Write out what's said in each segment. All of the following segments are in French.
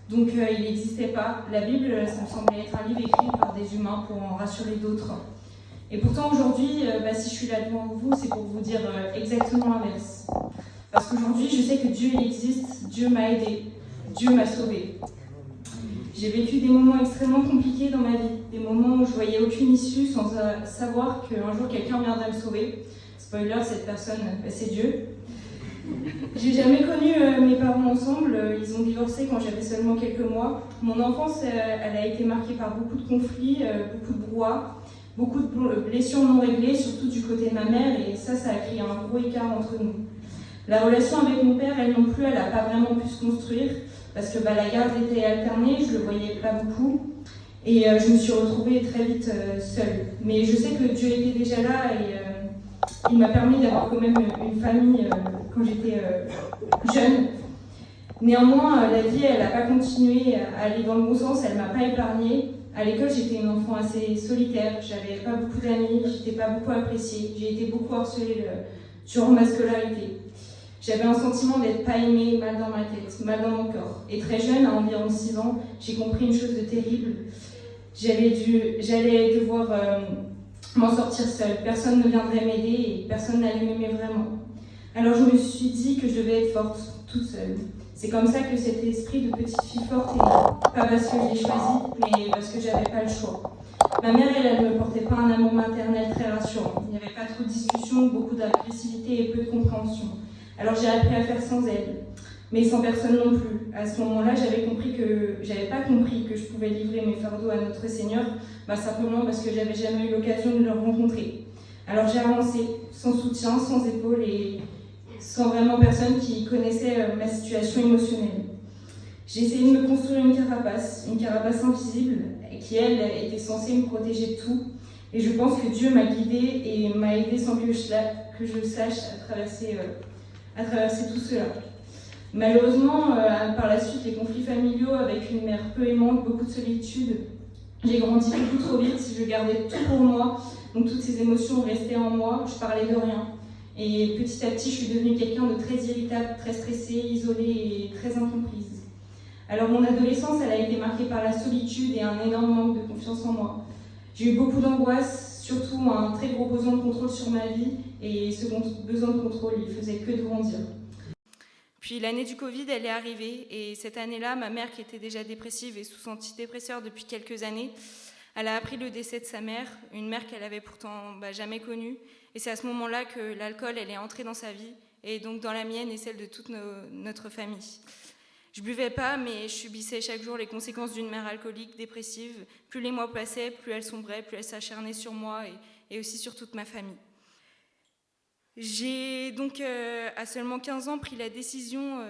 Donc il n'existait pas. La Bible, ça me semblait être un livre écrit par des humains pour en rassurer d'autres. Et pourtant aujourd'hui, si je suis là devant vous, c'est pour vous dire exactement l'inverse. Parce qu'aujourd'hui, je sais que Dieu il existe, Dieu m'a aidé, Dieu m'a sauvé. J'ai vécu des moments extrêmement compliqués dans ma vie, des moments où je voyais aucune issue sans savoir qu'un jour quelqu'un viendrait me sauver. Spoiler, cette personne, c'est Dieu. J'ai jamais connu mes parents ensemble, ils ont divorcé quand j'avais seulement quelques mois. Mon enfance, elle a été marquée par beaucoup de conflits, beaucoup de brouhaha, beaucoup de blessures non réglées, surtout du côté de ma mère, et ça a créé un gros écart entre nous. La relation avec mon père, elle non plus, elle n'a pas vraiment pu se construire, parce que la garde était alternée, je le voyais pas beaucoup, et je me suis retrouvée très vite seule. Mais je sais que Dieu était déjà là, et il m'a permis d'avoir quand même une famille quand j'étais jeune. Néanmoins, la vie, elle n'a pas continué à aller dans le bon sens, elle ne m'a pas épargnée. À l'école, j'étais une enfant assez solitaire, j'avais pas beaucoup d'amis, j'étais pas beaucoup appréciée, j'ai été beaucoup harcelée durant ma scolarité. J'avais un sentiment d'être pas aimée, mal dans ma tête, mal dans mon corps. Et très jeune, à environ 6 ans, j'ai compris une chose de terrible. J'allais devoir m'en sortir seule. Personne ne viendrait m'aider et personne n'allait m'aimer vraiment. Alors je me suis dit que je devais être forte, toute seule. C'est comme ça que cet esprit de petite fille forte est né. Pas parce que je l'ai choisi, mais parce que j'avais pas le choix. Ma mère, elle ne me portait pas un amour maternel très rassurant. Il n'y avait pas trop de discussions, beaucoup d'agressivité et peu de compréhension. Alors j'ai appris à faire sans elle, mais sans personne non plus. À ce moment-là, j'avais pas compris que je pouvais livrer mes fardeaux à notre Seigneur, simplement parce que j'avais jamais eu l'occasion de le rencontrer. Alors j'ai avancé, sans soutien, sans épaules et sans vraiment personne qui connaissait ma situation émotionnelle. J'ai essayé de me construire une carapace invisible, qui elle était censée me protéger de tout. Et je pense que Dieu m'a guidée et m'a aidée sans que je sache à traverser tout cela. Malheureusement, par la suite, les conflits familiaux avec une mère peu aimante, beaucoup de solitude, j'ai grandi beaucoup trop vite, je gardais tout pour moi, donc toutes ces émotions restaient en moi, je parlais de rien. Et petit à petit, je suis devenue quelqu'un de très irritable, très stressée, isolée et très incomprise. Alors mon adolescence, elle a été marquée par la solitude et un énorme manque de confiance en moi. J'ai eu beaucoup d'angoisse, surtout un très gros besoin de contrôle sur ma vie, et ce besoin de contrôle, il faisait que de grandir. Puis l'année du Covid, elle est arrivée, et cette année-là, ma mère, qui était déjà dépressive et sous antidépresseur depuis quelques années, elle a appris le décès de sa mère, une mère qu'elle avait pourtant jamais connue, et c'est à ce moment-là que l'alcool, elle est entrée dans sa vie, et donc dans la mienne et celle de toute notre famille. Je buvais pas, mais je subissais chaque jour les conséquences d'une mère alcoolique, dépressive. Plus les mois passaient, plus elle sombrait, plus elle s'acharnait sur moi et aussi sur toute ma famille. J'ai donc, à seulement 15 ans, pris la décision,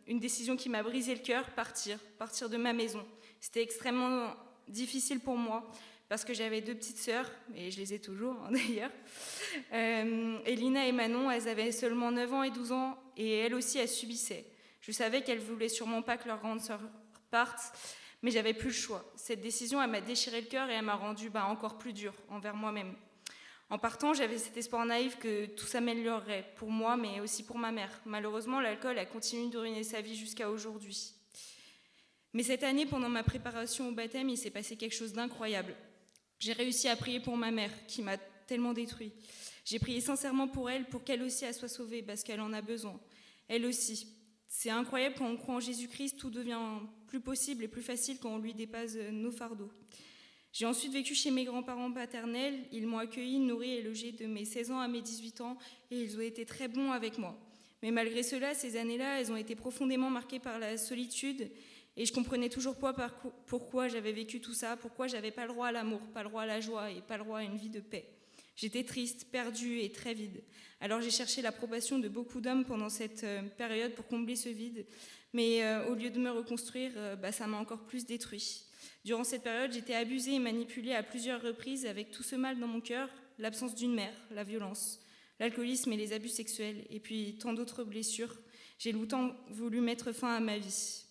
une décision qui m'a brisé le cœur, partir de ma maison. C'était extrêmement difficile pour moi, parce que j'avais 2 petites sœurs, et je les ai toujours d'ailleurs. Elina et Manon, elles avaient seulement 9 ans et 12 ans, et elles aussi, elles subissaient. Je savais qu'elles voulaient sûrement pas que leur grande sœur parte, mais j'avais plus le choix. Cette décision, elle m'a déchiré le cœur et elle m'a rendue encore plus dure envers moi-même. En partant, j'avais cet espoir naïf que tout s'améliorerait pour moi, mais aussi pour ma mère. Malheureusement, l'alcool a continué de ruiner sa vie jusqu'à aujourd'hui. Mais cette année, pendant ma préparation au baptême, il s'est passé quelque chose d'incroyable. J'ai réussi à prier pour ma mère, qui m'a tellement détruit. J'ai prié sincèrement pour elle, pour qu'elle aussi elle soit sauvée, parce qu'elle en a besoin. Elle aussi. C'est incroyable, quand on croit en Jésus-Christ, tout devient plus possible et plus facile quand on lui dépasse nos fardeaux. J'ai ensuite vécu chez mes grands-parents paternels. Ils m'ont accueilli, nourri et logé de mes 16 ans à mes 18 ans et ils ont été très bons avec moi. Mais malgré cela, ces années-là, elles ont été profondément marquées par la solitude et je comprenais toujours pas pourquoi j'avais vécu tout ça, pourquoi j'avais pas le droit à l'amour, pas le droit à la joie et pas le droit à une vie de paix. J'étais triste, perdue et très vide. Alors j'ai cherché l'approbation de beaucoup d'hommes pendant cette période pour combler ce vide, mais au lieu de me reconstruire, ça m'a encore plus détruit. Durant cette période, j'étais abusée et manipulée à plusieurs reprises avec tout ce mal dans mon cœur, l'absence d'une mère, la violence, l'alcoolisme et les abus sexuels, et puis tant d'autres blessures. J'ai longtemps voulu mettre fin à ma vie.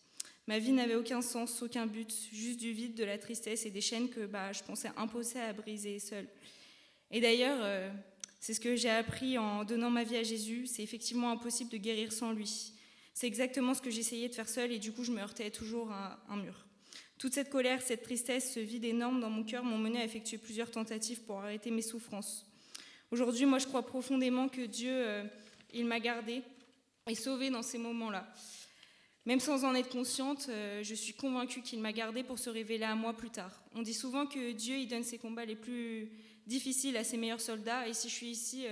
Ma vie n'avait aucun sens, aucun but, juste du vide, de la tristesse et des chaînes que je pensais impossibles à briser seule. Et d'ailleurs, c'est ce que j'ai appris en donnant ma vie à Jésus, c'est effectivement impossible de guérir sans lui. C'est exactement ce que j'essayais de faire seule et du coup je me heurtais toujours à un mur. Toute cette colère, cette tristesse, ce vide énorme dans mon cœur m'ont mené à effectuer plusieurs tentatives pour arrêter mes souffrances. Aujourd'hui, moi je crois profondément que Dieu, il m'a gardée et sauvée dans ces moments-là. Même sans en être consciente, je suis convaincue qu'il m'a gardée pour se révéler à moi plus tard. On dit souvent que Dieu il donne ses combats les plus difficiles à ses meilleurs soldats, et si je suis ici,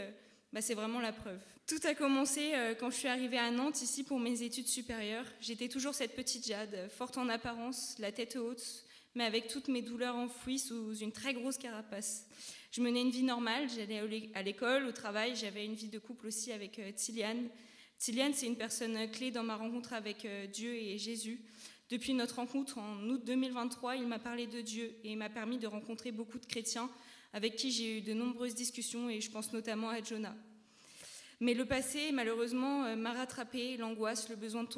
c'est vraiment la preuve. Tout a commencé quand je suis arrivée à Nantes, ici pour mes études supérieures. J'étais toujours cette petite Jade, forte en apparence, la tête haute, mais avec toutes mes douleurs enfouies sous une très grosse carapace. Je menais une vie normale, j'allais à l'école, au travail, j'avais une vie de couple aussi avec Tiliane. Tiliane, c'est une personne clé dans ma rencontre avec Dieu et Jésus. Depuis notre rencontre en août 2023, il m'a parlé de Dieu et il m'a permis de rencontrer beaucoup de chrétiens avec qui j'ai eu de nombreuses discussions et je pense notamment à Jonah. Mais le passé, malheureusement, m'a rattrapé, l'angoisse, le besoin de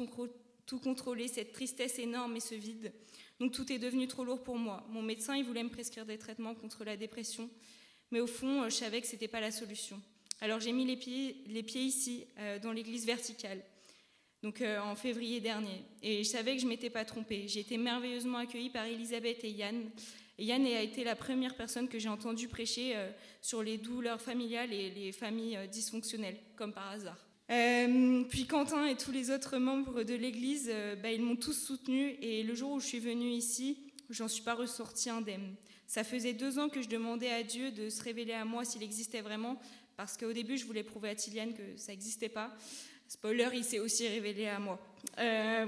tout contrôler, cette tristesse énorme et ce vide. Donc tout est devenu trop lourd pour moi. Mon médecin, il voulait me prescrire des traitements contre la dépression, mais au fond, je savais que ce n'était pas la solution. Alors j'ai mis les pieds ici, dans l'église verticale, donc en février dernier. Et je savais que je ne m'étais pas trompée. J'ai été merveilleusement accueillie par Elisabeth et Yann. Et Yann a été la première personne que j'ai entendue prêcher sur les douleurs familiales et les familles dysfonctionnelles, comme par hasard. Puis Quentin et tous les autres membres de l'église, ils m'ont tous soutenue. Et le jour où je suis venue ici, j'en suis pas ressortie indemne. Ça faisait 2 ans que je demandais à Dieu de se révéler à moi s'il existait vraiment, parce qu'au début, je voulais prouver à Tiliane que ça n'existait pas. Spoiler, il s'est aussi révélé à moi.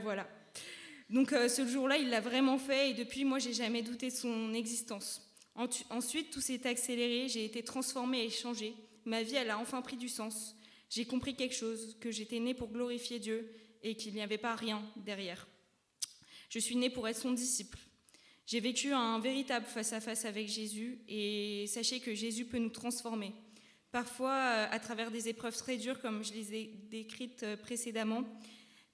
Voilà. Donc ce jour-là, il l'a vraiment fait et depuis, moi, j'ai jamais douté de son existence. Ensuite, tout s'est accéléré, j'ai été transformée et changée. Ma vie, elle a enfin pris du sens. J'ai compris quelque chose, que j'étais née pour glorifier Dieu et qu'il n'y avait pas rien derrière. Je suis née pour être son disciple. J'ai vécu un véritable face-à-face avec Jésus et sachez que Jésus peut nous transformer. Parfois à travers des épreuves très dures, comme je les ai décrites précédemment,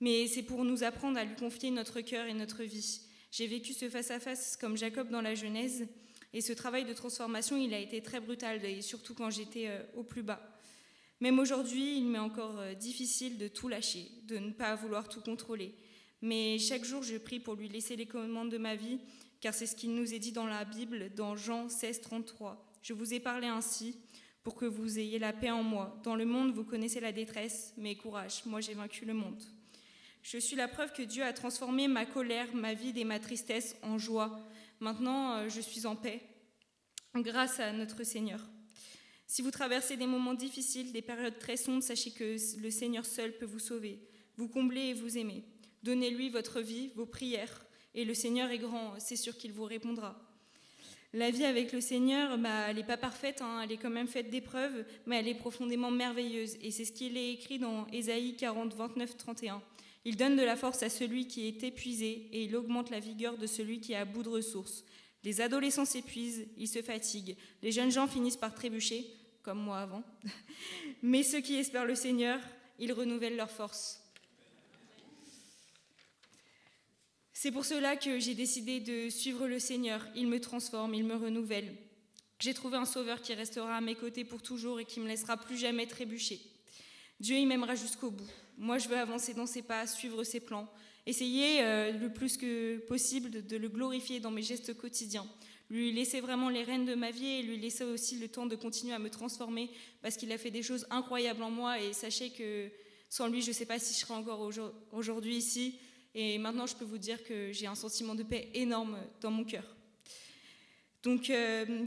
mais c'est pour nous apprendre à lui confier notre cœur et notre vie. J'ai vécu ce face-à-face comme Jacob dans la Genèse, et ce travail de transformation, il a été très brutal, et surtout quand j'étais au plus bas. Même aujourd'hui, il m'est encore difficile de tout lâcher, de ne pas vouloir tout contrôler. Mais chaque jour, je prie pour lui laisser les commandes de ma vie, car c'est ce qu'il nous est dit dans la Bible, dans Jean 16, 33. « Je vous ai parlé ainsi, pour que vous ayez la paix en moi. Dans le monde, vous connaissez la détresse, mais courage, moi j'ai vaincu le monde. » Je suis la preuve que Dieu a transformé ma colère, ma vide et ma tristesse en joie. Maintenant, je suis en paix, grâce à notre Seigneur. Si vous traversez des moments difficiles, des périodes très sombres, sachez que le Seigneur seul peut vous sauver, vous combler et vous aimer. Donnez-lui votre vie, vos prières, et le Seigneur est grand, c'est sûr qu'il vous répondra. La vie avec le Seigneur, elle n'est pas parfaite, elle est quand même faite d'épreuves, mais elle est profondément merveilleuse. Et c'est ce qu'il est écrit dans Ésaïe 40, 29, 31. Il donne de la force à celui qui est épuisé et il augmente la vigueur de celui qui est à bout de ressources. Les adolescents s'épuisent, ils se fatiguent. Les jeunes gens finissent par trébucher, comme moi avant. Mais ceux qui espèrent le Seigneur, ils renouvellent leur force. C'est pour cela que j'ai décidé de suivre le Seigneur. Il me transforme, il me renouvelle. J'ai trouvé un sauveur qui restera à mes côtés pour toujours et qui ne me laissera plus jamais trébucher. Dieu, il m'aimera jusqu'au bout. Moi, je veux avancer dans ses pas, suivre ses plans, essayer le plus que possible de le glorifier dans mes gestes quotidiens, lui laisser vraiment les rênes de ma vie et lui laisser aussi le temps de continuer à me transformer parce qu'il a fait des choses incroyables en moi et sachez que sans lui, je ne sais pas si je serai encore aujourd'hui ici. Et maintenant, je peux vous dire que j'ai un sentiment de paix énorme dans mon cœur. Donc,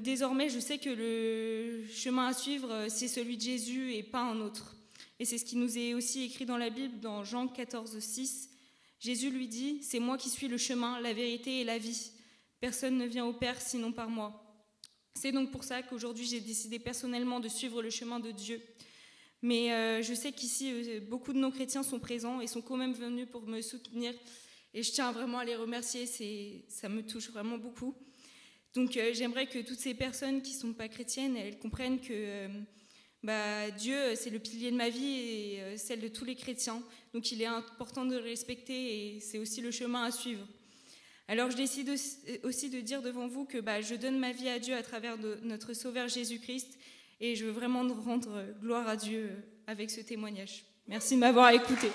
désormais, je sais que le chemin à suivre, c'est celui de Jésus et pas un autre. Et c'est ce qui nous est aussi écrit dans la Bible, dans Jean 14, 6. Jésus lui dit « C'est moi qui suis le chemin, la vérité et la vie. Personne ne vient au Père sinon par moi. » C'est donc pour ça qu'aujourd'hui, j'ai décidé personnellement de suivre le chemin de Dieu. Mais je sais qu'ici, beaucoup de non-chrétiens sont présents et sont quand même venus pour me soutenir. Et je tiens vraiment à les remercier, ça me touche vraiment beaucoup. Donc j'aimerais que toutes ces personnes qui ne sont pas chrétiennes, elles comprennent que Dieu, c'est le pilier de ma vie et celle de tous les chrétiens. Donc il est important de le respecter et c'est aussi le chemin à suivre. Alors je décide aussi de dire devant vous que je donne ma vie à Dieu à travers notre Sauveur Jésus-Christ. Et je veux vraiment rendre gloire à Dieu avec ce témoignage. Merci de m'avoir écouté.